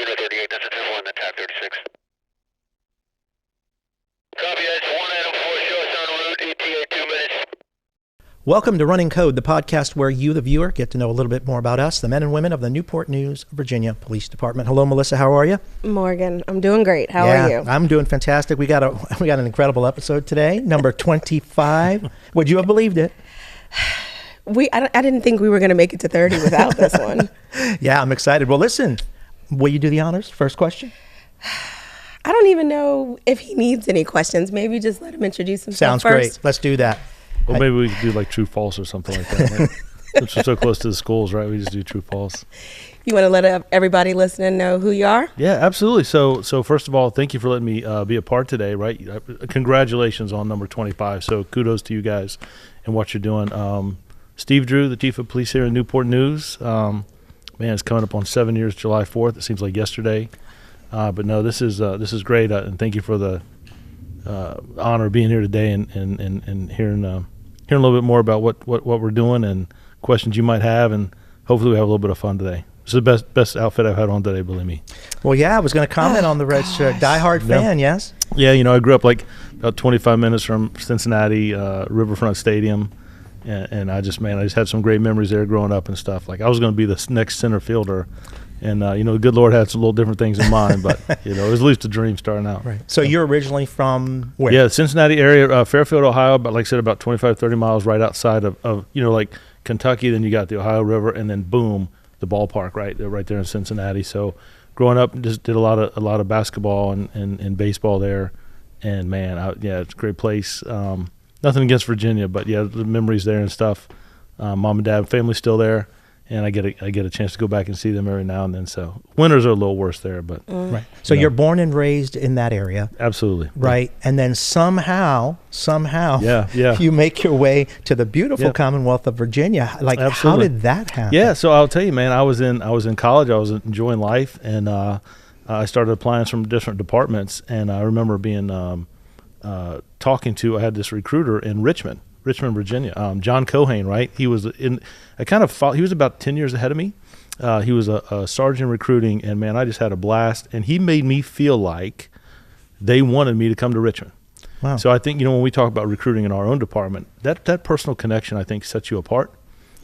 Unit 38, that's a 2-1, that's TAC 36. Copy, that's 1 Adam 4, show us en route, ETA 2 minutes. Welcome to Running Code, the podcast where you, the viewer, get to know a little bit more about us, the men and women of the Newport News, Virginia Police Department. Hello, Melissa. How are you? Morgan, I'm doing great. How are you? I'm doing fantastic. We got an incredible episode today, number 25. Would you have believed it? I didn't think we were going to make it to 30 without this one. Yeah, I'm excited. Well, listen, will you do the honors? First question. I don't even know if he needs any questions. Maybe just let him introduce himself Sounds first. great. Let's do that. Well, maybe we could do like true false or something like that. Right? Since we're so close to the schools, right? We just do true false. You want to let everybody listening know who you are? Yeah, absolutely. So first of all, thank you for letting me be a part today, right? Congratulations on number 25. So kudos to you guys and what you're doing. Steve Drew, the Chief of Police here in Newport News. Man, it's coming up on 7 years, July 4th. It seems like yesterday. But no, this is great. And thank you for the honor of being here today and hearing a little bit more about what we're doing and questions you might have, and hopefully we have a little bit of fun today. It's the best outfit I've had on today, believe me. Well, yeah, I was going to comment on the Reds. Diehard fan, yes? Yeah, I grew up like about 25 minutes from Cincinnati, Riverfront Stadium, and I just had some great memories there growing up and stuff. Like I was going to be the next center fielder. And, the good Lord had some little different things in mind, but, it was at least a dream starting out. Right. So you're originally from where? Yeah, Cincinnati area, Fairfield, Ohio, but like I said, about 25, 30 miles right outside of like Kentucky. Then you got the Ohio River, and then boom, the ballpark right there in Cincinnati. So growing up, just did a lot of basketball and baseball there. And, man, it's a great place. Nothing against Virginia, but, yeah, the memories there and stuff. Mom and dad, family's still there. And I get a chance to go back and see them every now and then. So winters are a little worse there, but right. So you're born and raised in that area, absolutely, right? And then somehow, yeah, you make your way to the beautiful Commonwealth of Virginia. Like, absolutely. How did that happen? Yeah, so I'll tell you, man. I was in college. I was enjoying life, and I started applying from different departments. And I remember being talking to. I had this recruiter in Richmond, Virginia, John Cohane, right? He was he was about 10 years ahead of me. He was a sergeant recruiting, and man, I just had a blast. And he made me feel like they wanted me to come to Richmond. Wow. So I think, when we talk about recruiting in our own department, that personal connection, I think, sets you apart.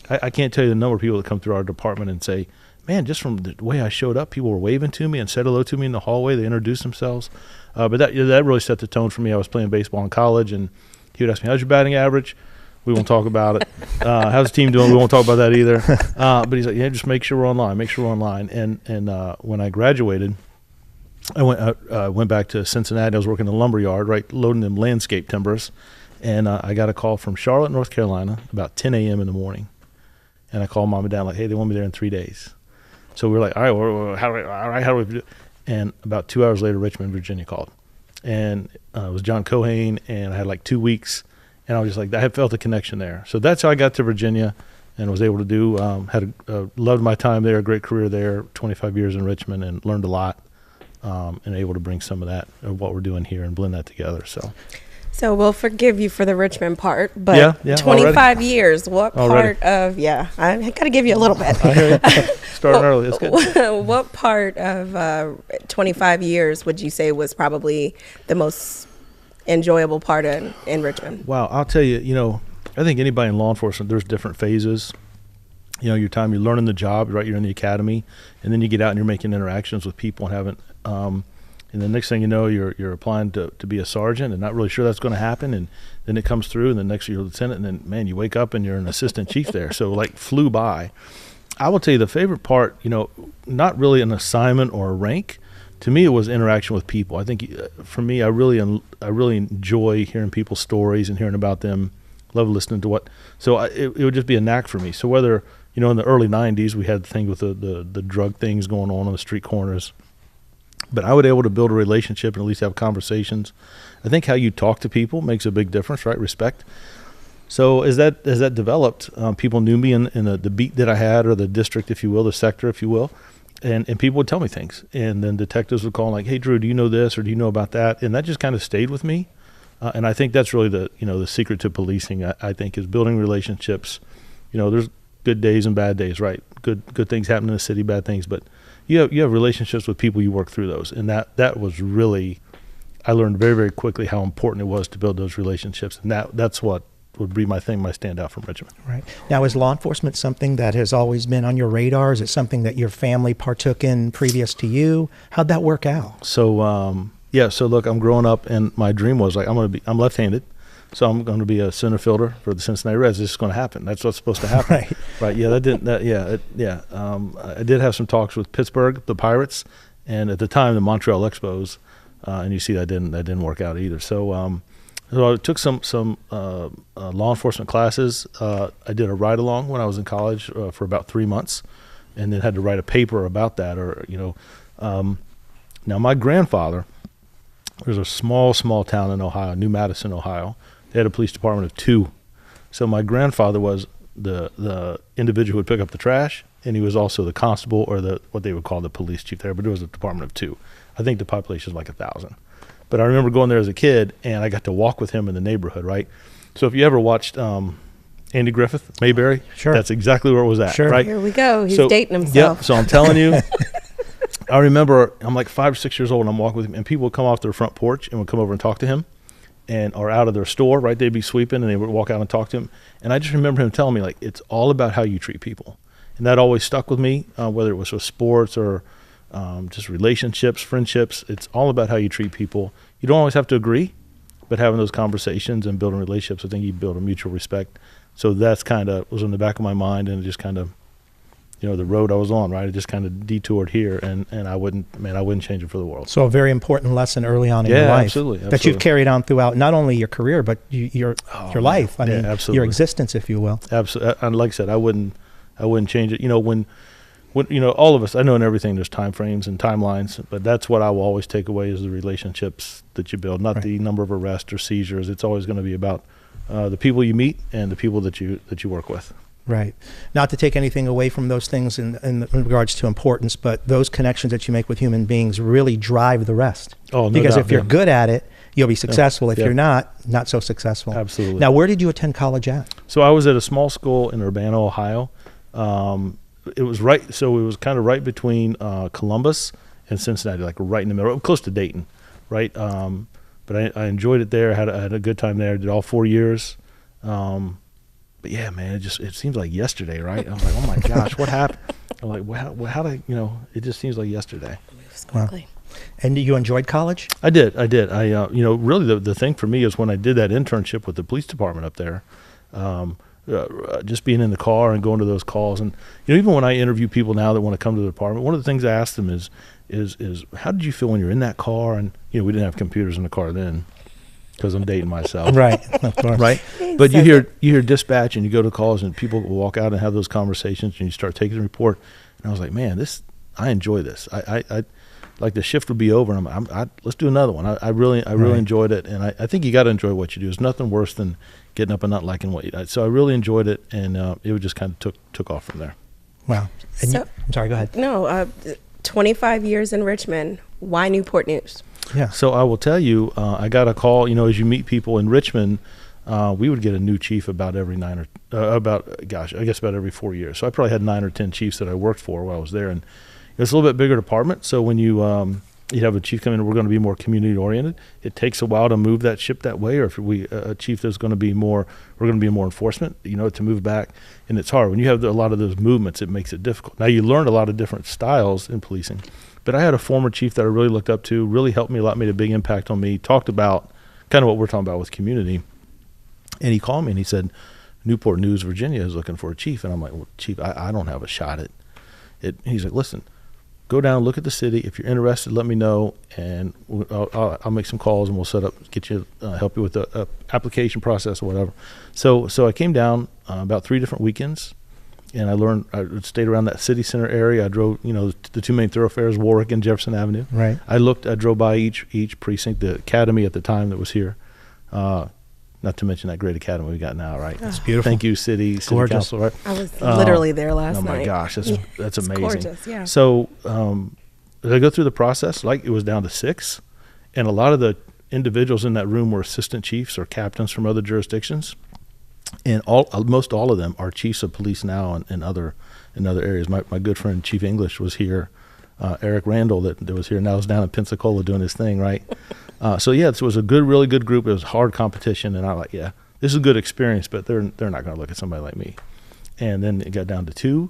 I can't tell you the number of people that come through our department and say, man, just from the way I showed up, people were waving to me and said hello to me in the hallway. They introduced themselves. But that really set the tone for me. I was playing baseball in college, and he would ask me, how's your batting average? We won't talk about it. How's the team doing? We won't talk about that either. But he's like, yeah, just make sure we're online. And when I graduated, I went back to Cincinnati. I was working in a lumber yard, right, loading them landscape timbers. And I got a call from Charlotte, North Carolina, about 10 a.m. in the morning. And I called mom and dad, like, hey, they want me there in 3 days. So we were like, all right, how do we do it? And about 2 hours later, Richmond, Virginia called. And it was John Cohane, and I had like 2 weeks. And I was just like, I had felt a connection there. So that's how I got to Virginia and was able to do, loved my time there, a great career there, 25 years in Richmond, and learned a lot, and able to bring some of that, of what we're doing here, and blend that together. So we'll forgive you for the Richmond part, but yeah, 25 already. Years, what part of, I got to give you a little bit. I hear you. Starting early, that's good. What part of 25 years would you say was probably the most enjoyable part in Richmond? Wow, I'll tell you, I think anybody in law enforcement, there's different phases. Your time, you're learning the job, right? You're in the academy, and then you get out and you're making interactions with people and having, and the next thing you know, you're applying to be a sergeant and not really sure that's going to happen, and then it comes through, and the next year you're a lieutenant, and then, man, you wake up and you're an assistant chief there. So, like, flew by. I will tell you the favorite part, not really an assignment or a rank. To me, it was interaction with people. I think for me, I really enjoy hearing people's stories and hearing about them. Love listening to what. So it would just be a knack for me. So whether in the early '90s we had the thing with the drug things going on the street corners, but I was able to build a relationship and at least have conversations. I think how you talk to people makes a big difference, right? Respect. So as that developed, people knew me in the beat that I had, or the district, if you will, the sector, if you will. And people would tell me things, and then detectives would call like, hey, Drew, do you know this, or do you know about that? And that just kind of stayed with me. And I think that's really the secret to policing, I think, is building relationships. There's good days and bad days, right? Good things happen in the city, bad things. But, you have relationships with people, you work through those. And that was really, I learned very, very quickly how important it was to build those relationships. And that's what would be my standout from Richmond. Right. Now, is law enforcement something that has always been on your radar? Is it something that your family partook in previous to you? How'd that work out? So, so look, I'm growing up, and my dream was like, I'm left-handed, so I'm going to be a center fielder for the Cincinnati Reds. This is going to happen. That's what's supposed to happen. Right. Yeah, I did have some talks with Pittsburgh, the Pirates, and at the time, the Montreal Expos, and you see that didn't work out either. So I took some law enforcement classes. I did a ride-along when I was in college for about 3 months, and then had to write a paper about that. Now, my grandfather, there's a small town in Ohio, New Madison, Ohio. They had a police department of 2. So my grandfather was the individual who would pick up the trash, and he was also the constable, or what they would call the police chief there, but it was a department of 2. I think the population is like 1,000. But I remember going there as a kid, and I got to walk with him in the neighborhood, right? So if you ever watched Andy Griffith, Mayberry, sure, that's exactly where it was at, sure, right? Here we go. He's dating himself. Yep. So I'm telling you, I remember I'm like 5 or 6 years old, and I'm walking with him, and people would come off their front porch and would come over and talk to him, or out of their store, right? They'd be sweeping, and they would walk out and talk to him. And I just remember him telling me, like, it's all about how you treat people. And that always stuck with me, whether it was with sports or just relationships, friendships. It's all about how you treat people. You don't always have to agree, but having those conversations and building relationships, I think you build a mutual respect. So that's kind of was in the back of my mind, and it just kind of, the road I was on, right? It just kind of detoured here, and I wouldn't change it for the world. So a very important lesson early on in your life, absolutely. that you've carried on throughout not only your career but your life. I mean, absolutely. Your existence, if you will. Absolutely. And like I said, I wouldn't change it. When all of us, I know in everything there's time frames and timelines, but that's what I will always take away is the relationships that you build, not the number of arrests or seizures. It's always going to be about the people you meet and the people that you work with. Right. Not to take anything away from those things in regards to importance, but those connections that you make with human beings really drive the rest. Oh, no because doubt, if you're good at it, you'll be successful. If you're not so successful. Absolutely. Now, where did you attend college at? So I was at a small school in Urbana, Ohio. It was kind of right between Columbus and Cincinnati, like right in the middle, close to Dayton, right? But I enjoyed it there. I had a good time there. Did all 4 years. But yeah, man, it seems like yesterday, right? I'm like, oh my gosh, what happened? I'm like, how did it just seems like yesterday. Moves quickly. Wow. And you enjoyed college? I did. I really the thing for me is when I did that internship with the police department up there, just being in the car and going to those calls, and even when I interview people now that want to come to the department, one of the things I ask them is how did you feel when you're in that car? And we didn't have computers in the car then, because I'm dating myself. Right, of course. Right? But you hear dispatch, and you go to calls, and people will walk out and have those conversations, and you start taking the report. And I was like, man, I enjoy this. I like the shift would be over, and let's do another one. I really enjoyed it, and I think you got to enjoy what you do. There's nothing worse than getting up and not liking what you do. So I really enjoyed it, and it would just kind of took off from there. Wow. And I'm sorry, go ahead. No, 25 years in Richmond. Why Newport News? Yeah. So I will tell you, I got a call. As you meet people in Richmond, we would get a new chief about every about every 4 years. So I probably had 9 or 10 chiefs that I worked for while I was there, and it's a little bit bigger department. So when you have a chief come in, we're going to be more community oriented. It takes a while to move that ship that way, or if a chief that's going to be more, we're going to be more enforcement, to move back, and it's hard when you have a lot of those movements. It makes it difficult. Now you learn a lot of different styles in policing. But I had a former chief that I really looked up to, really helped me a lot, made a big impact on me, talked about kind of what we're talking about with community. And he called me and he said, Newport News, Virginia is looking for a chief. And I'm like, well, chief, I don't have a shot at it. And he's like, listen, go down, look at the city. If you're interested, let me know, and I'll make some calls, and we'll set up, get you, help you with the application process or whatever. So I came down about 3 different weekends. And I stayed around that city center area. I drove, the 2 main thoroughfares, Warwick and Jefferson Avenue. Right. I drove by each precinct, the academy at the time that was here. Not to mention that great academy we got now, right? It's beautiful. Thank you, city council, right? I was literally there last night. Oh my gosh, that's amazing. Gorgeous, yeah. So as I go through the process, like it was down to 6, and a lot of the individuals in that room were assistant chiefs or captains from other jurisdictions. And most all of them are chiefs of police now in other areas. My good friend Chief English was here Eric Randall that was here, now is down in Pensacola doing his thing, right? So yeah, it was a really good group. It was hard competition, and I like, yeah, this is a good experience, but they're not going to look at somebody like me. And then it got down to 2,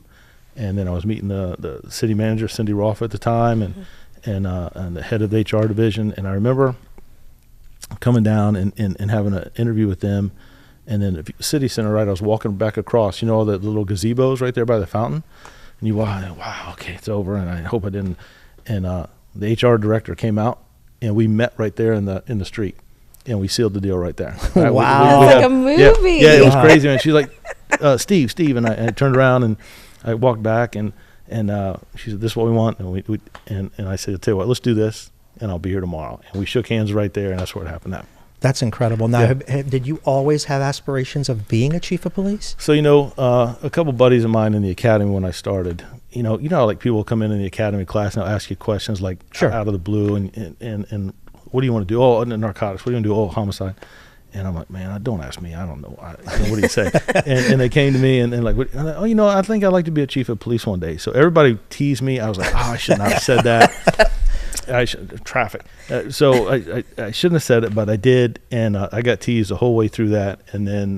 and then I was meeting the city manager, Cindy Rolfe at the time, and the head of the HR division, and I remember coming down and having an interview with them. And then the city center, right, I was walking back across, all the little gazebos right there by the fountain. And wow, okay, it's over, and I hope I didn't. And the HR director came out, and we met right there in the street, and we sealed the deal right there. Right? Wow. It's like a movie. Yeah, it was crazy, man. She's like, Steve, and I turned around, and I walked back, and she said, this is what we want. And I said, I'll tell you what, let's do this, and I'll be here tomorrow. And we shook hands right there, and that's where it happened. That's incredible. Now, did you always have aspirations of being a chief of police? So, a couple buddies of mine in the academy when I started, how, like, people will come in the academy class and they'll ask you questions like out of the blue and what do you want to do? Oh, narcotics. What do you want to do? Oh, homicide. And I'm like, man, don't ask me. I don't know. What do you say? and they came to me and like, I think I'd like to be a chief of police one day. So everybody teased me. I was like, I should not have said that. Traffic. So I shouldn't have said it, but I did, and I got teased the whole way through that. And then,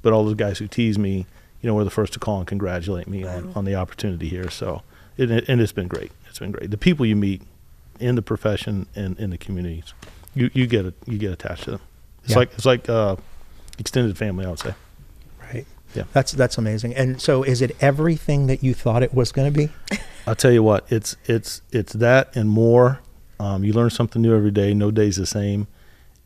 but all those guys who teased me, were the first to call and congratulate me on the opportunity here. So, and it's been great. It's been great. The people you meet in the profession and in the communities, you get attached to them. It's like extended family, I would say. Right. Yeah. That's amazing. And so, is it everything that you thought it was going to be? I'll tell you what, it's that and more. You learn something new every day. No day's the same,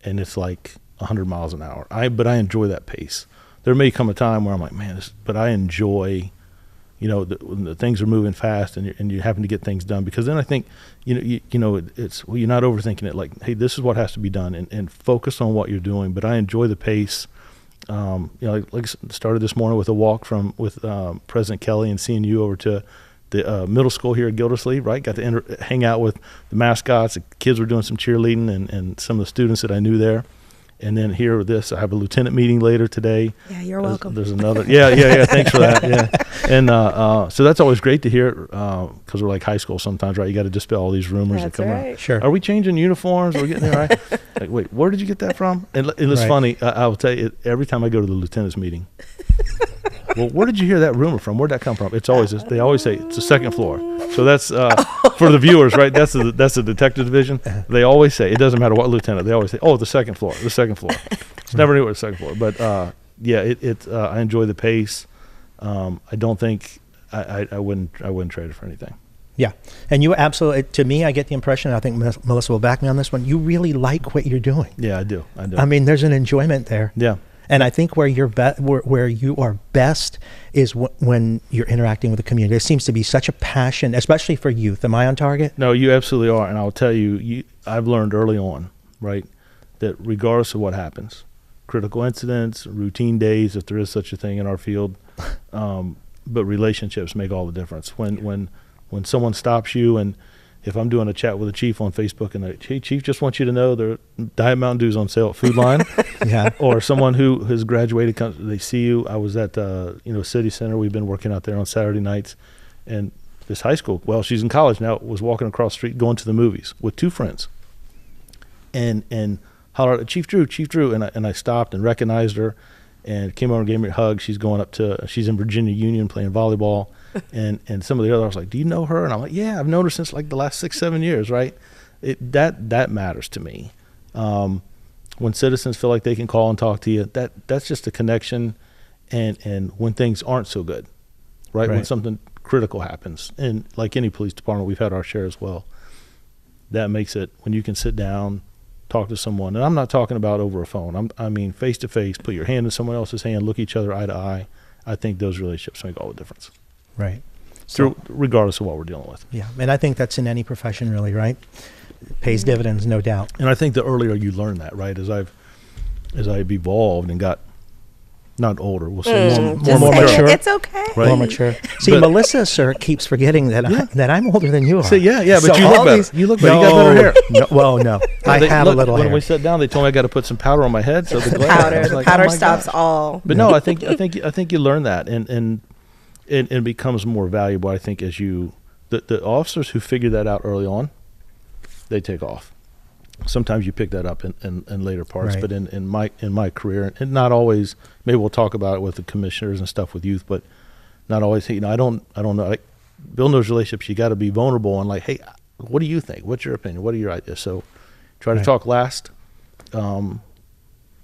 and it's like 100 miles an hour. But I enjoy that pace. There may come a time where I'm like, man, but I enjoy, when the things are moving fast and you're having to get things done, because then I think, it's you're not overthinking it. Like, hey, this is what has to be done, and focus on what you're doing. But I enjoy the pace. Like started this morning with a walk with President Kelly and seeing you over to the middle school here at Gildersleeve, right? Got to hang out with the mascots. The kids were doing some cheerleading and some of the students that I knew there. And then here with this, I have a lieutenant meeting later today. Yeah, you're welcome. There's another. Yeah. Thanks for that. Yeah. And so that's always great to hear because we're like high school sometimes, right? You got to dispel all these rumors that come around. Sure. Are we changing uniforms? Are we getting there, right? Like, wait, where did you get that from? And it's funny. I will tell you, every time I go to the lieutenant's meeting, well, where did you hear that rumor from? Where'd that come from? It's always they always say it's the second floor. So that's for the viewers, right? That's the detective division. They always say, it doesn't matter what lieutenant. They always say, oh, the second floor. It's never knew it was the second floor. But I enjoy the pace. I don't think I wouldn't trade it for anything. Yeah, and you absolutely. To me, I get the impression. I think Melissa will back me on this one. You really like what you're doing. Yeah, I do. I mean, there's an enjoyment there. Yeah. And I think where you are best is when you're interacting with the community. There seems to be such a passion, especially for youth. Am I on target? No, you absolutely are. And I'll tell you, I've learned early on, right, that regardless of what happens, critical incidents, routine days, if there is such a thing in our field, but relationships make all the difference. When someone stops you, and if I'm doing a chat with a chief on Facebook and hey, chief, just want you to know there Diet Mountain Dew's on sale at Food Line. Yeah. Or someone who has graduated, they see you. I was at City Center. We've been working out there on Saturday nights, and this high school, well, she's in college now, was walking across the street going to the movies with 2 friends, and hollered at Chief Drew, and I stopped and recognized her, and came over and gave me a hug. She's in Virginia Union playing volleyball. And some of the others, I was like, do you know her? And I'm like, yeah, I've known her since like the last 6-7 years, right? That matters to me. When citizens feel like they can call and talk to you, that's just a connection. And when things aren't so good, right? When something critical happens, and like any police department, we've had our share as well. That makes it when you can sit down, talk to someone, and I'm not talking about over a phone. I mean face to face. Put your hand in someone else's hand, look each other eye to eye. I think those relationships make all the difference. Right. Regardless of what we're dealing with. Yeah. And I think that's in any profession, really, right? It pays dividends, no doubt. And I think the earlier you learn that, right, as I've evolved and got not older, we'll say more mature. It's okay. Right? More mature. See, Melissa, sir, keeps forgetting that I'm older than you are. So, but so you look better. You look better. You got better hair. No. I have a little hair. When we sat down, they told me I got to put some powder on my head. So the powder stops all. But no, I think you learn that, and it becomes more valuable, I think, as you the officers who figure that out early on, they take off. Sometimes you pick that up in later parts, Right. but in my career, and not always. Maybe we'll talk about it with the commissioners and stuff with youth, but not always. You know, I don't know. Like, building those relationships, you got to be vulnerable and like, hey, what do you think? What's your opinion? What are your ideas? So, try to Right. talk last.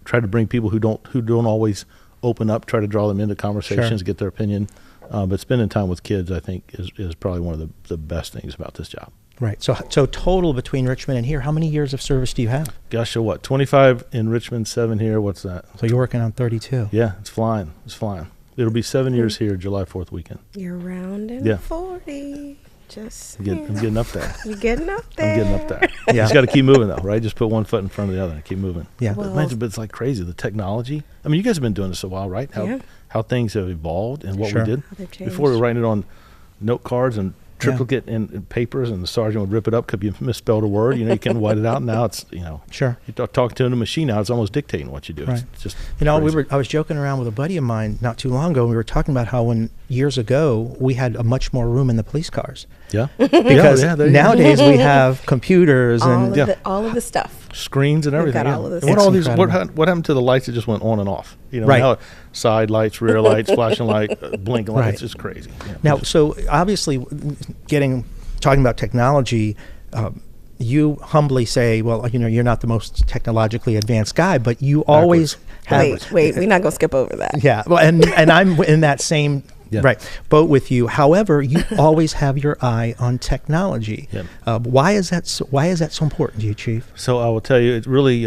Try to bring people who don't always open up. Try to draw them into conversations, Sure. get their opinion. But spending time with kids, I think, is probably one of the best things about this job. Right. So total between Richmond and here, how many years of service do you have? Gosh, so what? 25 in Richmond, 7 here. What's that? So you're working on 32. Yeah, it's flying. It's flying. It'll be 7 years here, July 4th weekend. You're rounding Yeah. 40. Just I'm getting up there. you're getting up there. I'm getting up there. Yeah. You just got to keep moving, though, right? Just put one foot in front of the other and keep moving. Yeah. Well- But it's like crazy, the technology. I mean, you guys have been doing this a while, right? How things have evolved and what Sure. we did. How they've Before we were changed. writing it on note cards and triplicate in papers, and the sergeant would rip it up because you misspelled a word. You know, you can white it out. Now it's, Sure. you talk to the machine now. It's almost dictating what you do. Right. It's just I crazy. was joking around with a buddy of mine not too long ago. And we were talking about how when years ago we had a much more room in the police cars Yeah. because there you go. nowadays we have computers and Yeah. All of the stuff. Screens and We've everything. got yeah. all of this. And what It's all these? incredible. What happened to the lights that just went on and off? Right. Now side lights, rear lights, flashing light, blinking lights. Right. It's just crazy. Yeah. now. So obviously, talking about technology. You humbly say, well, you're not the most technologically advanced guy, but you always have. Wait, we're not gonna skip over that. Yeah, well, and I'm in that same Yeah. boat with you. However, you always have your eye on technology. Yeah. Why is that so important to you, Chief? So I will tell you, it's really,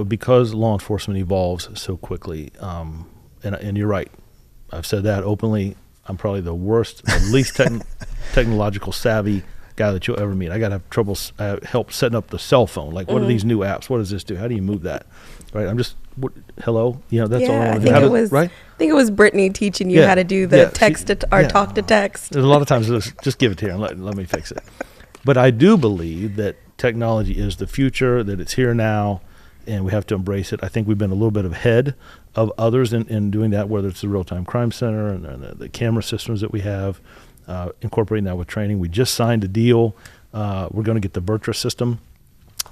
because law enforcement evolves so quickly, and you're right. I've said that openly. I'm probably the worst, the least technological savvy guy that you'll ever meet. I got to have trouble help setting up the cell phone. Like, what are these new apps? What does this do? How do you move that? Right? I'm just, hello? That's all I Yeah, want I to do. think How it to- was. right? I think it was Brittany teaching you Yeah, how to do the yeah, text she- or yeah. talk to text. There's a lot of times it's just give it to her and let me fix it. But I do believe that technology is the future, that it's here now, and we have to embrace it. I think we've been a little bit ahead of others in doing that, whether it's the real-time crime center and the camera systems that we have, incorporating that with training. We just signed a deal. We're going to get the Virtua system.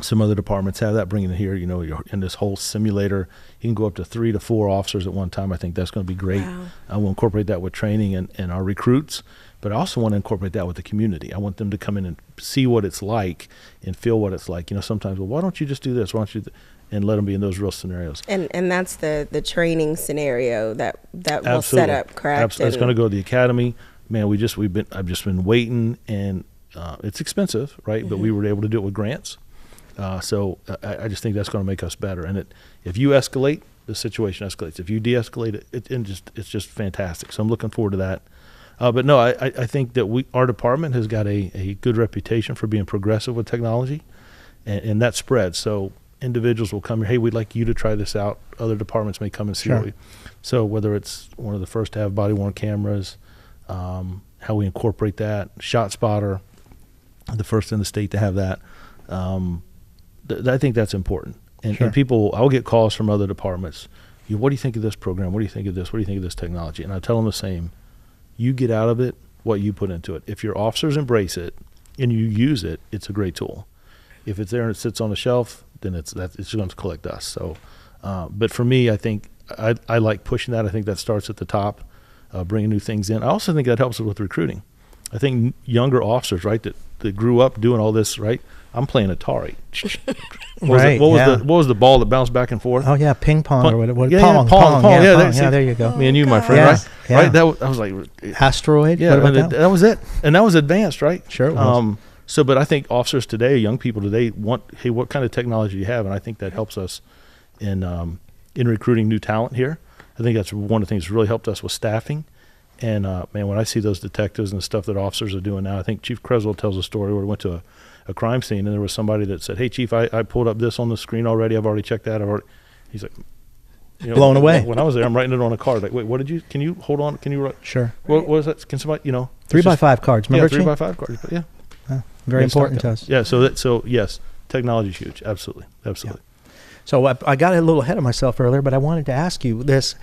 Some other departments have that, bringing it here. You're in this whole simulator. You can go up to 3 to 4 officers at one time. I think that's going to be great. Wow. We'll incorporate that with training and our recruits, but I also want to incorporate that with the community. I want them to come in and see what it's like and feel what it's like. Sometimes, well, why don't you just do this? Why don't you, and let them be in those real scenarios. And that's the training scenario that we'll Absolutely. set up, correct? Absolutely. It's going to go to the academy. Man, I've just been waiting, and it's expensive, right? But we were able to do it with grants. So I just think that's going to make us better. And if you escalate, the situation escalates. If you de-escalate it's just fantastic. So I'm looking forward to that. But no, I think that our department has got a good reputation for being progressive with technology, and that spreads. So individuals will come here, hey, we'd like you to try this out. Other departments may come and see Sure. so whether it's one of the first to have body-worn cameras, how we incorporate that, Shot Spotter, the first in the state to have that. I think that's important. And, Sure. and people, I'll get calls from other departments. What do you think of this program? What do you think of this? What do you think of this technology? And I tell them the same. You get out of it what you put into it. If your officers embrace it and you use it, it's a great tool. If it's there and it sits on the shelf, then it's going to collect dust. So, but for me, I think I like pushing that. I think that starts at the top, bringing new things in. I also think that helps us with recruiting. I think younger officers, right, that grew up doing all this, right? I'm playing Atari. Right, What was the ball that bounced back and forth? Oh yeah, ping pong or what? Yeah, Pong. pong. Yeah, Pong. see, Yeah, there you go. Me and you, my friend, Yeah, right? yeah. Right. I was like, Asteroid. yeah, What about and that? that was it, and that was advanced, right? Sure it was. But I think officers today, young people today, want, hey, what kind of technology do you have? And I think that helps us in recruiting new talent here. I think that's one of the things that's really helped us with staffing. And man, when I see those detectives and the stuff that officers are doing now, I think Chief Creswell tells a story where we went to a crime scene and there was somebody that said, "Hey, Chief, I pulled up this on the screen already. I've already checked that. He's like, Blown away. When I was there, I'm writing it on a card. Like, wait, what did you? Can you hold on? Can you write? Sure. What was that? Can somebody? 3x5 cards. Remember, Yeah, 3x5 Chief? cards. But yeah, Very Yeah, important to stock us. Yeah. So yes, technology is huge. Absolutely. So I got a little ahead of myself earlier, but I wanted to ask you this.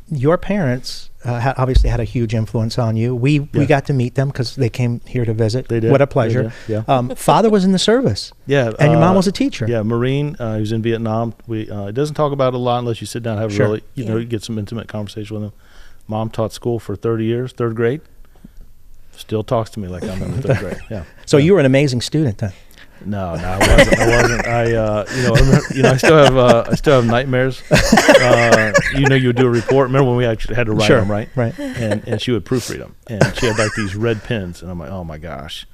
Your parents obviously had a huge influence on you. We got to meet them because they came here to visit. They did. What a pleasure. They did, yeah. Father was in the service. Yeah. And your mom was a teacher. Yeah, Marine. He was in Vietnam. It doesn't talk about it a lot unless you sit down and have Sure. a really, you get some intimate conversation with him. Mom taught school for 30 years, third grade. Still talks to me like I'm in the third grade. Yeah. So you were an amazing student then. No, I wasn't. I still have nightmares. You would do a report. Remember when we actually had to write them, right? Right. And she would proofread them, and she had like these red pens, and I'm like, oh my gosh,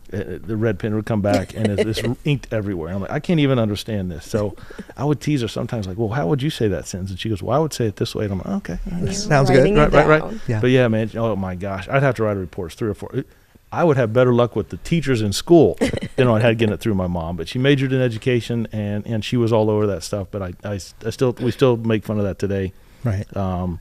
the red pen would come back, and it's inked everywhere. And I'm like, I can't even understand this. So I would tease her sometimes, like, well, how would you say that sentence? And she goes, well, I would say it this way. And I'm like, okay, Sounds good. Right. Yeah. But yeah, man, oh my gosh, I'd have to write reports 3 or 4. I would have better luck with the teachers in school than I had getting it through my mom. But she majored in education, and she was all over that stuff. But we still make fun of that today. Right. But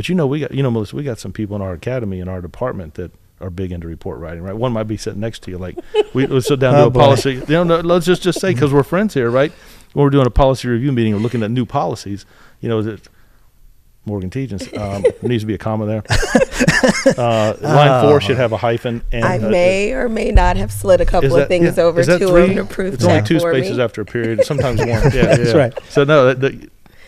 Melissa, we got some people in our academy, in our department, that are big into report writing. Right. One might be sitting next to you. Like we'll sit down to a policy. Let's just say, because we're friends here, right? When we're doing a policy review meeting or looking at new policies, Morgan teaches. There needs to be a comma there. Line 4 should have a hyphen. And I may or may not have slid a couple of things over to him to proof It's only check 2 for spaces me. after a period. Sometimes 1. Yeah, That's right. So no,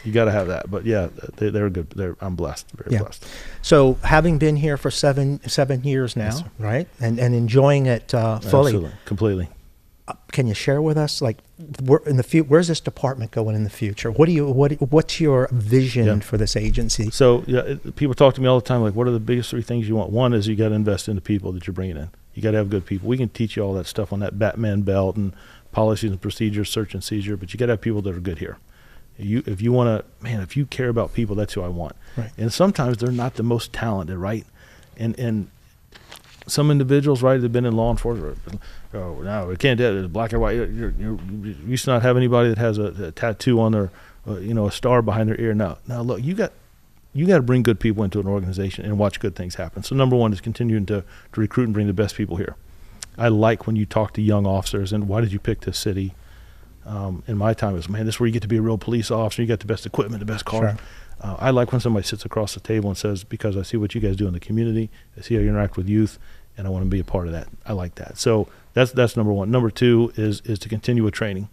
you got to have that. But yeah, they're good. I'm blessed. Very blessed. So having been here for seven years now, Yes, sir. right, and enjoying it fully, Absolutely. Completely. can you share with us, like, where's this department going in the future? What's your vision for this agency? So people talk to me all the time, like, what are the biggest 3 things you want? One is you got to invest in the people that you're bringing in. You got to have good people. We can teach you all that stuff on that Batman belt and policies and procedures, search and seizure, but you got to have people that are good here. If you care about people, that's who I want. Right. And sometimes they're not the most talented, right? And some individuals, right, they've been in law enforcement. Oh, no, we can't do it. It's black and white. You used to not have anybody that has a tattoo on their, a star behind their ear. No, look, you got to bring good people into an organization and watch good things happen. So number 1 is continuing to recruit and bring the best people here. I like when you talk to young officers and why did you pick this city? In my time, it was, man, this is where you get to be a real police officer. You got the best equipment, the best car. Sure. I like when somebody sits across the table and says, because I see what you guys do in the community, I see how you interact with youth, and I want to be a part of that. I like that. So that's number 1. Number 2 is to continue with training.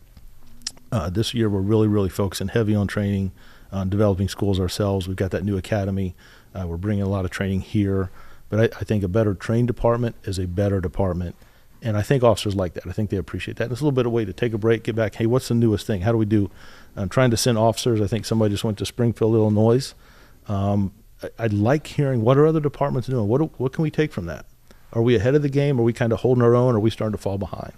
This year we're really, really focusing heavy on training, on developing schools ourselves. We've got that new academy. We're bringing a lot of training here. But I think a better trained department is a better department. And I think officers like that. I think they appreciate that. And it's a little bit of a way to take a break, get back. Hey, what's the newest thing? How do we do? I'm trying to send officers. I think somebody just went to Springfield, Illinois. I like hearing what are other departments doing. What can we take from that? Are we ahead of the game? Are we kind of holding our own? Or are we starting to fall behind?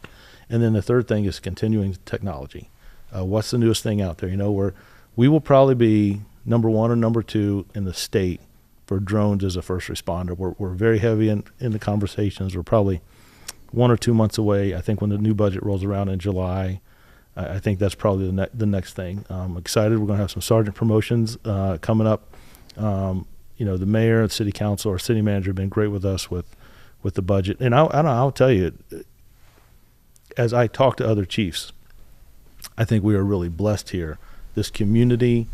And then the third thing is continuing technology. What's the newest thing out there? We will probably be number 1 or number 2 in the state for drones as a first responder. We're very heavy in the conversations. We're probably 1 or 2 months away. I think when the new budget rolls around in July, I think that's probably the next thing. I'm excited. We're going to have some sergeant promotions coming up. The mayor and city council or city manager have been great with us with the budget. And I'll tell you, as I talk to other chiefs, I think we are really blessed here. This community,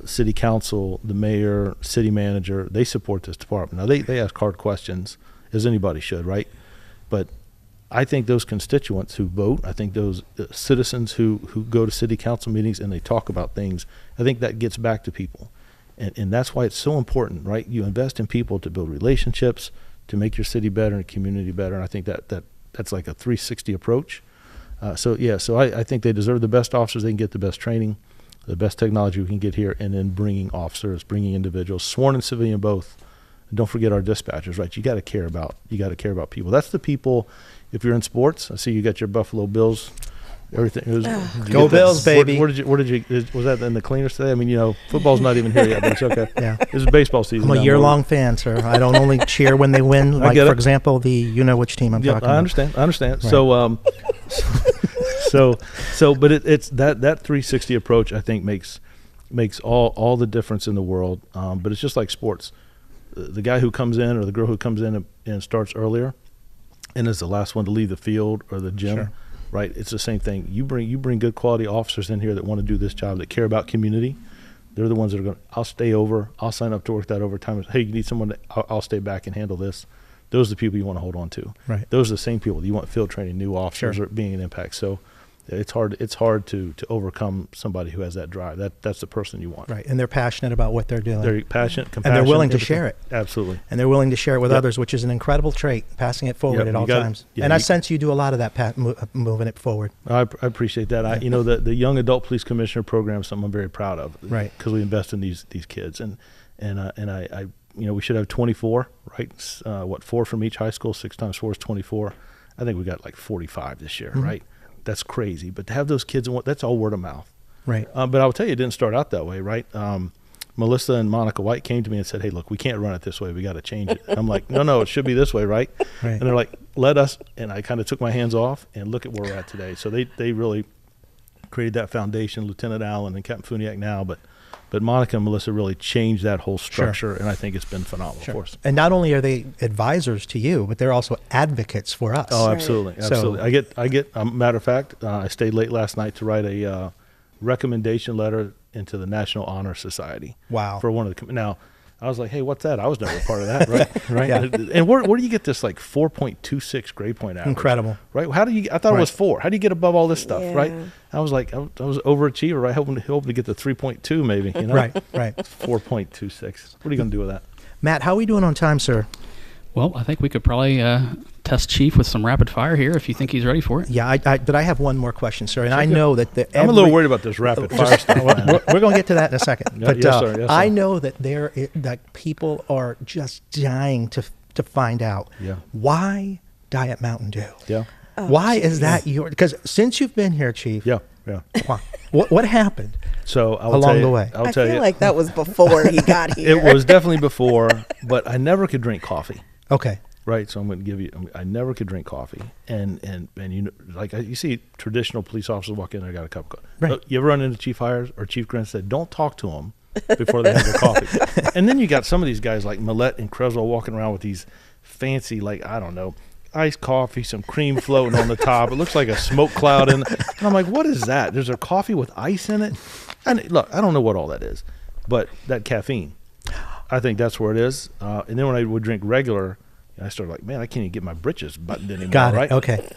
city council, the mayor, city manager, they support this department. Now, they ask hard questions, as anybody should, right? But I think those constituents who vote, I think those citizens who go to city council meetings and they talk about things, I think that gets back to people. And that's why it's so important, right? You invest in people to build relationships, to make your city better and community better. And I think that's like a 360 approach. So I think they deserve the best officers. They can get the best training, the best technology we can get here, and then bringing officers, bringing individuals, sworn and civilian both. And don't forget our dispatchers, right? You got to care about people. That's the people. If you're in sports, I see you got your Buffalo Bills. Everything. Go Bills, baby. Where did you? Was that in the cleaners today? I mean, football's not even here yet, but it's okay. Yeah. This is baseball season. I'm a year-long fan, sir. I don't only cheer when they win. Like, for example, which team I'm talking about. I understand. Right. But it's that 360 approach, I think, makes all the difference in the world. But it's just like sports. The guy who comes in or the girl who comes in and starts earlier and is the last one to leave the field or the gym, sure. Right? It's the same thing. You bring good quality officers in here that want to do this job, that care about community, They're the ones that are going to, I'll stay over. I'll sign up to work that overtime. Hey, you need someone I'll stay back and handle this. Those are the people you want to hold on to. Right. Those are the same people you want field training, new officers, Sure. or being an impact. So it's hard to overcome somebody who has that drive. That's the person you want. Right. And they're passionate about what they're doing. They're passionate, and compassionate. they're willing to empathy. share it. Absolutely. And they're willing to share it with Yep. others, which is an incredible trait, passing it forward Yep, at you all got it. times. Yeah, and I you- sense you do a lot of that, moving it forward. I appreciate that. The young adult police commissioner program is something I'm very proud of. Right. Because we invest in these kids, and I we should have 24, right? 4 from each high school. 6 times 4 is 24. I think we got like 45 this year, right? That's crazy. But to have those kids, that's all word of mouth. Right. But I will tell you, it didn't start out that way, right? Melissa and Monica White came to me and said, "Hey, look, we can't run it this way. We got to change it." I'm like, "No, it should be this way, right?" Right. And they're like, "Let us." And I kind of took my hands off, and look at where we're at today. So they really created that foundation. Lieutenant Allen and Captain Funiak now, but Monica and Melissa really changed that whole structure, and I think it's been phenomenal for us. And not only are they advisors to you, but they're also advocates for us. Oh, Right. absolutely, So- absolutely. I get. Matter of fact, I stayed late last night to write a recommendation letter into the National Honor Society. Wow. For one of the now, I was like, hey, what's that? I was never a part of that, right? Right. Yeah. And where do you get this like 4.26 grade point average? Incredible. Right? How do you? I thought it was 4. How do you get above all this stuff? Yeah. Right? I was like, I was an overachiever, right? Hoping to get the 3.2 maybe. You know? Right, right. 4.26. What are you going to do with that? Matt, how are we doing on time, sir? Well, I think we could probably test Chief with some rapid fire here if you think he's ready for it. Yeah, but I have one more question, sir. And I know that I'm a little worried about this rapid fire stuff. man. We're going to get to that in a second. Yeah, But yes, sir, yes, I sir. know that that people are just dying to find out Yeah. why Diet Mountain Dew. Yeah. Why is that your? Because since you've been here, Chief. Yeah. Yeah. why- what happened? So I'll Along tell you, the way. I'll I tell feel you, like that was before he got here. it was definitely before, but I never could drink coffee. Okay. Right, so I'm going to give you. I never could drink coffee, and you know, like you see traditional police officers walk in, they got a cup of coffee. Right. You ever run into Chief Hires or Chief Grant said, "Don't talk to them before they have their coffee." And then you got some of these guys like Millette and Creswell walking around with these fancy, like I don't know, iced coffee, some cream floating on the top. It looks like a smoke cloud, and I'm like, "What is that? There's a coffee with ice in it." And look, I don't know what all that is, but that caffeine, I think that's where it is. And then when I would drink regular. I started like, man, I can't even get my britches buttoned anymore. Got it. Right? Okay.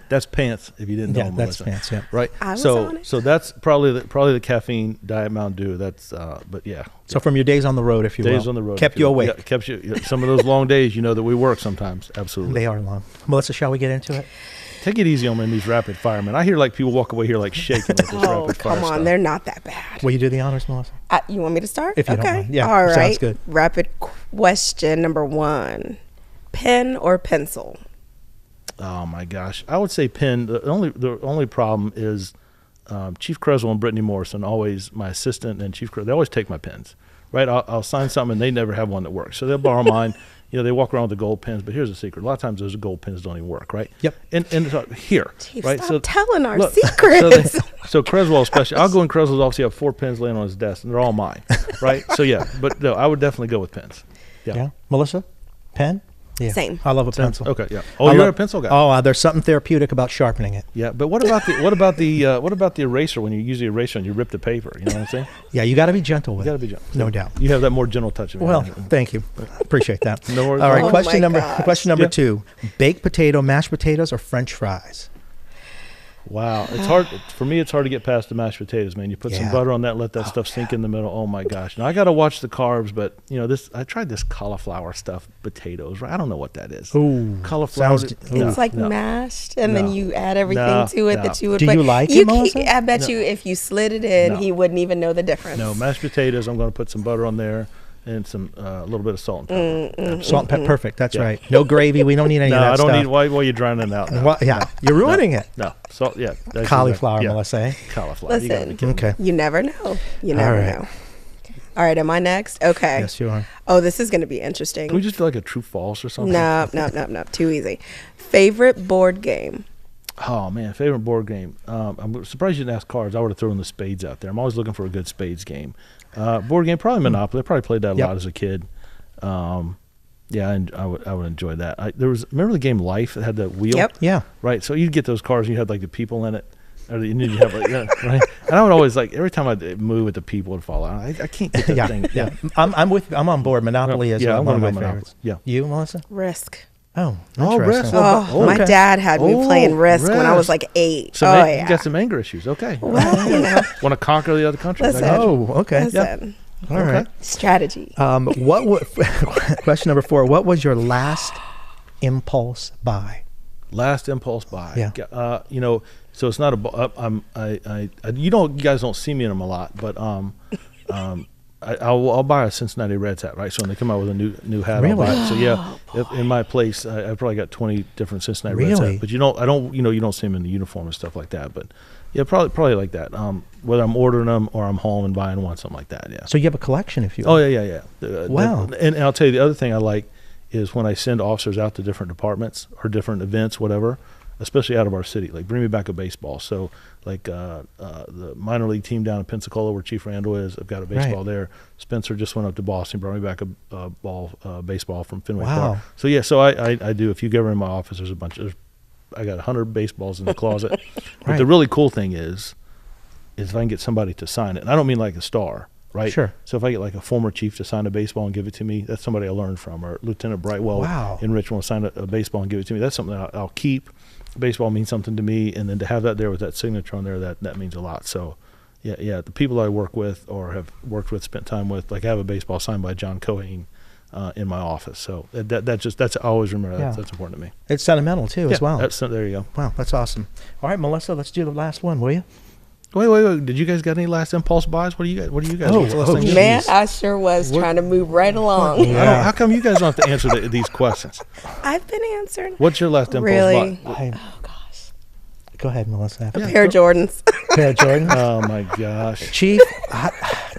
That's pants. If you didn't know, Yeah, that's Melissa. pants. Yeah. Right. I was so on it. so that's probably the caffeine Diet Mountain Dew. That's but yeah. So from your days on the road, if you will, Days on the road kept if you will. awake. Yeah, kept you. Some of those long days, you know that we work sometimes. Absolutely. They are long. Melissa, shall we get into it? Take it easy on me in these rapid fire, man. I hear like people walk away here like shaking with this Oh, rapid fire come on. stuff. They're not that bad. Will you do the honors, Melissa? You want me to start? If you don't okay. mind. Yeah, All sounds right. good. Rapid question number 1. Pen or pencil? Oh my gosh, I would say pen. The only problem is Chief Creswell and Brittany Morrison, always my assistant and Chief Creswell. They always take my pens. Right, I'll sign something and they never have one that works, so they'll borrow mine. You know, they walk around with the gold pens, but here's the secret: a lot of times those gold pens don't even work. Right. Yep. And here, Chief, right? stop telling our look, secrets. So Creswell, especially, I'll go in Creswell's office. He have 4 pens laying on his desk, and they're all mine. Right. So yeah, but no, I would definitely go with pens. Yeah. Melissa, pen? Yeah. Same. I love a pencil. Okay. Yeah. Oh, you're a pencil guy. Oh, there's something therapeutic about sharpening it. Yeah, but what about the eraser when you use the eraser and you rip the paper? You know what I'm saying? Yeah, you got to be gentle with You got it. to be gentle. No doubt. You have that more gentle touch of it. Well, thank you. Appreciate that. No worries. All right, Oh question my number gosh. 2. Baked potato, mashed potatoes, or French fries? Wow, it's hard for me. It's hard to get past the mashed potatoes, man. You put Yeah. some butter on that, let that stuff sink in the middle. Oh my gosh! Now I got to watch the carbs, but you know this. I tried this cauliflower stuff, potatoes. Right? I don't know what that is. Ooh, Cauliflower. sounds- no, It's like no. mashed, and then No. you add everything No, to it no. that you would Do put. you like it, Melissa? I bet No. you if you slid it in, No. he wouldn't even know the difference. No mashed potatoes. I'm going to put some butter on there and some a little bit of salt and pepper. Salt and pepper. Perfect. That's Yeah. right. No gravy. We don't need any No, of that I don't stuff. need. Why are you drowning it out? No. Well, yeah, you're ruining it. No, salt. Yeah, that's Cauliflower, exactly- yeah. Melissa. Eh? Cauliflower. You gotta be Listen, kidding. Okay. you never know. You never right. know. All right, am I next? Okay. Yes, you are. Oh, this is going to be interesting. Can we just do like a true false or something? No. Too easy. Favorite board game? Oh man, favorite board game. I'm surprised you didn't ask cards. I would have thrown the spades out there. I'm always looking for a good spades game. Board game, probably Monopoly. I probably played that a Yep. lot as a kid. Yeah, and I would enjoy that. Remember the game Life that had the wheel? Yep. Yeah. Right. So you'd get those cards and you had like the people in it. Or you need to have like that, right? And I would always like every time I move it, the people would fall out. I can't get that Yeah, thing. yeah. I'm on board. Monopoly is Yeah, I one of wanna my go favorites. Monopoly. Yeah. You, Melissa? Risk. Oh, Oh, interesting. Risk. Oh, my okay. dad had me playing Risk when I was Risk. like 8. So oh, you yeah. got some anger issues. Okay. Well, you know, Want to conquer the other countries? I Listen. got you. Oh, okay. listen, All right. strategy. Question number 4. What was your last impulse buy? Last impulse buy. Yeah. You know, so it's not a. You guys don't see me in them a lot, but I'll buy a Cincinnati Reds hat, right? So when they come out with a new hat, Really? I'll buy it. So yeah, in my place, I probably got 20 different Cincinnati Reds Really? hats. But you don't see them in the uniform and stuff like that. But yeah, probably like that. Whether I'm ordering them or I'm home and buying one, something like that. Yeah. So you have a collection, if you will. Oh yeah. Wow. And I'll tell you the other thing I like is when I send officers out to different departments or different events, whatever, especially out of our city. Like bring me back a baseball. So like the minor league team down in Pensacola where Chief Randall is, I've got a baseball there. Spencer just went up to Boston, brought me back a baseball from Fenway Wow. Park. So yeah, so I do. If you go in my office, there's a bunch of. I got 100 baseballs in the closet. But Right. the really cool thing is if I can get somebody to sign it, and I don't mean like a star, right? Sure. So if I get like a former chief to sign a baseball and give it to me, that's somebody I learned from. Or Lieutenant Brightwell Wow. in Richmond will sign a baseball and give it to me. That's something that I'll keep. Baseball means something to me, and then to have that there with that signature on there, that means a lot. So, yeah, the people I work with or have worked with, spent time with, like I have a baseball signed by John Cohane in my office. So that's I always remember that. Yeah. That's important to me. It's sentimental, too, as well. There you go. Wow, that's awesome. All right, Melissa, let's do the last one, will you? Wait. Did you guys got any last impulse buys? What do you guys? What's the last thing you Man, used? I sure was trying to move right along. Yeah. How come you guys don't have to answer these questions? I've been answering. What's your last impulse Really? buy? Oh gosh, Go ahead, Melissa. a pair of Jordans. Pair of Jordans. Oh my gosh. Chief,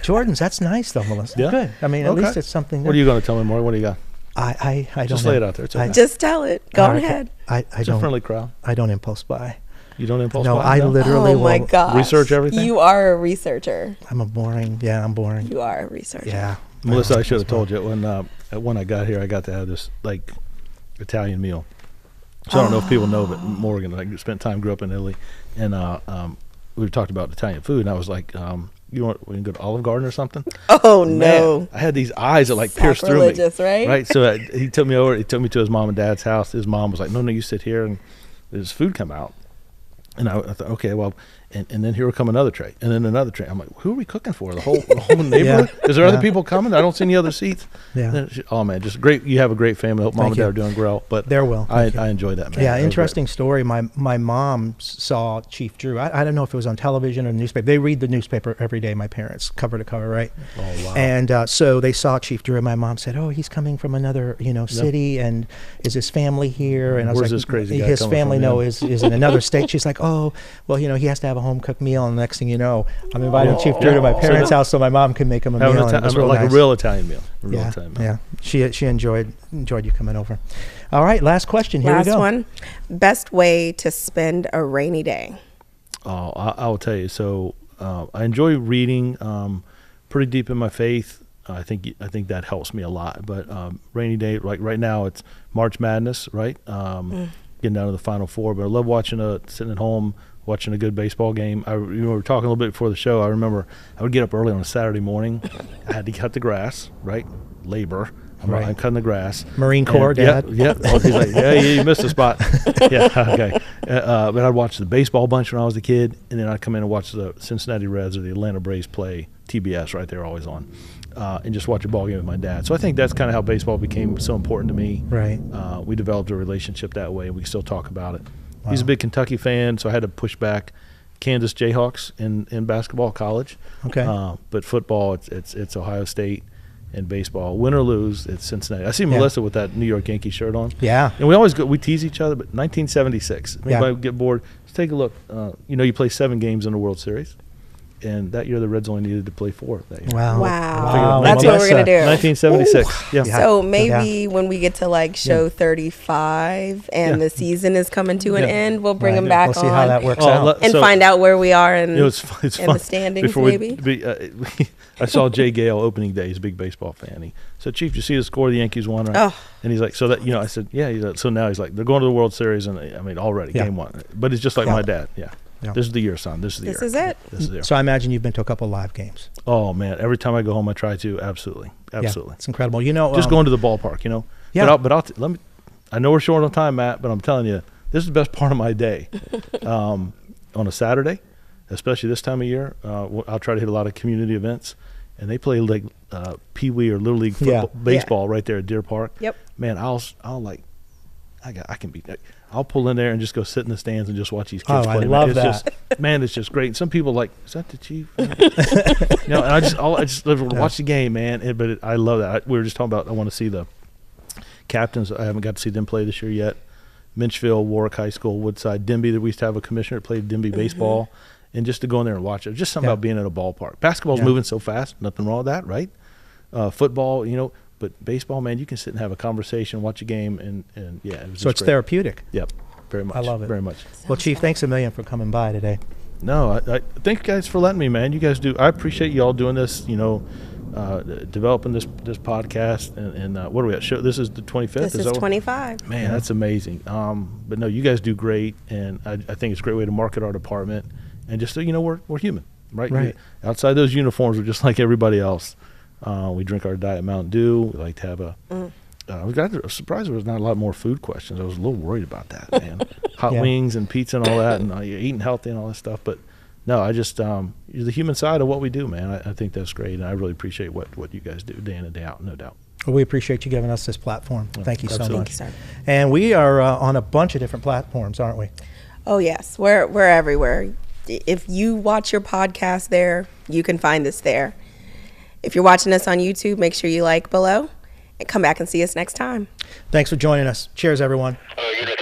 Jordans, that's nice, though, Melissa. Yeah? Good. I mean, at Okay. least it's something. What are you going to tell me more? What do you got? I don't Just know. lay it out there. It's okay. Just tell it. Go All right, ahead. I It's a don't. friendly crowd. I don't impulse buy. You don't impulse No, buy? I literally Oh my will. gosh. Research everything? You are a researcher. I'm boring. Yeah, I'm boring. You are a researcher. Yeah. Melissa, I should have told you when I got here, I got to have this like Italian meal. So I don't know if people know, but Morgan, I spent time, grew up in Italy, and we were talking about Italian food, and I was like, we can go to Olive Garden or something? Oh no. Man, I had these eyes that like pierced through me. Sacrilegious, right? Right. So he took me over. He took me to his mom and dad's house. His mom was like, "No, you sit here," and his food come out. And I thought, okay, well, and then here will come another tray, and then another tray. I'm like, who are we cooking for? The whole neighborhood? Is there other people coming? I don't see any other seats. Yeah. Then oh man, just great. You have a great family. I hope mom Thank and dad you. are doing well. But They're well. I Thank you. enjoyed that, man. Yeah, That was interesting story. My mom saw Chief Drew. I don't know if it was on television or newspaper. They read the newspaper every day, my parents, cover to cover, right? great. Oh wow. And so they saw Chief Drew, and my mom said, "Oh, he's coming from another, city, and is his family here?" And I was Where's like, this crazy guy "His coming family, from, no, yeah?" is in another state." She's like, "Oh, well, he has to have a home cooked meal." And the next thing you know, I'm inviting Chief Drew to my So parents' the- house so my mom can make him a Having meal. And it was real like nice. a real Italian meal. A real Yeah, Italian meal. yeah. She enjoyed you coming over. All right, last question. Here Last we go. one. Best way to spend a rainy day. Oh, I will tell you. So I enjoy reading. Pretty deep in my faith. I think that helps me a lot. But rainy day, like right now, it's March Madness, right? Getting down to the Final Four. But I love sitting at home watching a good baseball game. We were talking a little bit before the show. I remember I would get up early on a Saturday morning. I had to cut the grass, right? Labor. Right. I'm cutting the grass. Marine Corps, Dad. Yeah. Oh, he's like, yeah, you missed a spot. Yeah, okay. But I'd watch the baseball bunch when I was a kid, and then I'd come in and watch the Cincinnati Reds or the Atlanta Braves play TBS, right? They're always on. And just watch a ball game with my dad. So I think that's kind of how baseball became so important to me. Right. We developed a relationship that way, and we still talk about it. Wow. He's a big Kentucky fan, so I had to push back Kansas Jayhawks in basketball college. Okay. But football, it's Ohio State, and baseball, win or lose, it's Cincinnati. I see Yeah. Melissa with that New York Yankee shirt on. Yeah. And we tease each other, but 1976. Anybody get bored? Let's take a look. You play 7 games in the World Series. And that year, the Reds only needed to play 4 that year. Wow. Wow. That's what we're going to do. 1976. Yeah. So maybe when we get to like show 35 and Yeah. the season is coming to an Yeah. end, we'll bring Right. them back We'll see how that on works Oh, out. and find out where we are in, It's in fun. the standings, Before maybe. I saw Jay Gale opening day. He's a big baseball fan. He said, "Chief, you see the score? The Yankees won, right?" Oh. And he's like, "So that I said, "Yeah." He's like, so now he's like, "They're going to the World Series," and already Yeah. game 1. But it's just like Yeah. my dad. Yeah. Yeah. This is the year, son. This is the year. This is it. This is the year. So I imagine you've been to a couple of live games. Oh man, every time I go home, I try to. Absolutely. Yeah, Absolutely. it's incredible. You know, Just going to the ballpark, you know. Yeah. Let me. I know we're short on time, Matt, but I'm telling you, this is the best part of my day. On a Saturday, especially this time of year, I'll try to hit a lot of community events, and they play like Pee Wee or Little League football, baseball right there at Deer Park. Yep. Man, I can beat that. I'll pull in there and just go sit in the stands and just watch these kids play. I love It's that. It's just great. And some people are like, is that the Chief? And I just live to watch the game, man. I love that. We were just talking about, I want to see the captains. I haven't got to see them play this year yet. Minchville, Warwick High School, Woodside, Denby. That we used to have a commissioner that played Denby baseball, and just to go in there and watch it. Just something about being at a ballpark. Basketball's moving so fast. Nothing wrong with that, right? Football, but baseball, man, you can sit and have a conversation, watch a game, and yeah. It was so it's great. therapeutic. Yep, very much. I love it. Very much. Well, Chief, thanks a million for coming by today. No, I thank you guys for letting me, man. You guys do. I appreciate you all doing this. Developing this podcast and what are we at? Show this is the 25th. This is 25. Man, that's amazing. But no, you guys do great, and I think it's a great way to market our department. And just so you know, we're human, right? Right. Outside those uniforms, we're just like everybody else. We drink our Diet Mountain Dew. We like to have we got surprised there was not a lot more food questions. I was a little worried about that, man. Hot wings and pizza and all that, and you're eating healthy and all that stuff. But no, I just the human side of what we do, man. I think that's great, and I really appreciate what you guys do day in and day out, no doubt. Well, we appreciate you giving us this platform. Thank you so Absolutely. much. Thank you, sir. And we are on a bunch of different platforms, aren't we? Oh, yes. We're everywhere. If you watch your podcast there, you can find us there. If you're watching us on YouTube, make sure you like below and come back and see us next time. Thanks for joining us. Cheers, everyone. Unit